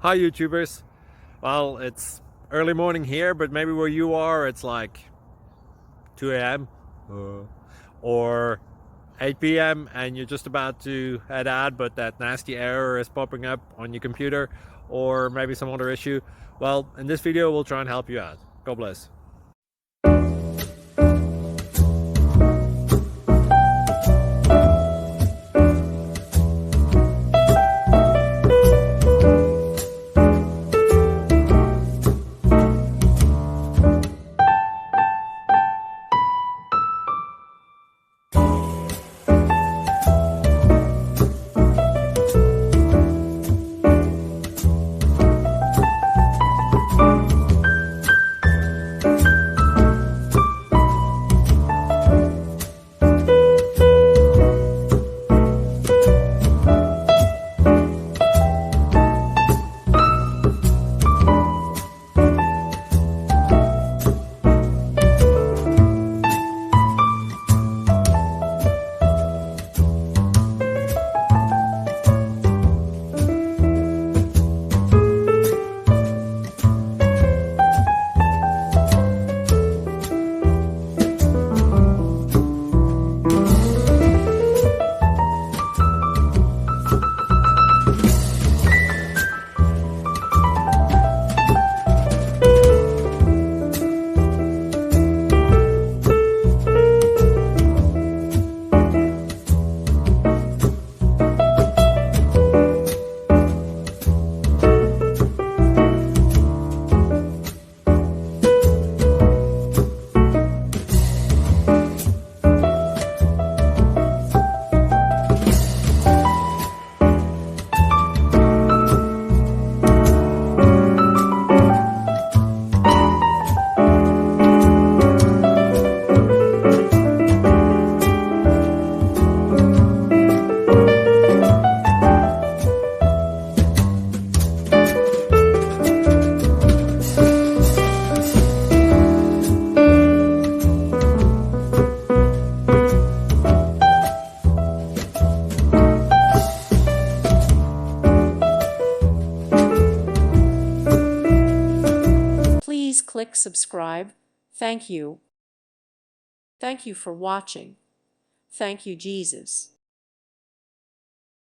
Hi YouTubers. Well, it's early morning here, but maybe where you are it's like 2 a.m. or 8 p.m. and you're just about to head out, but that nasty error is popping up on your computer, or maybe some other issue. Well, in this video we'll try and help you out. God bless. Please click subscribe. Thank you. Thank you for watching. Thank you, Jesus.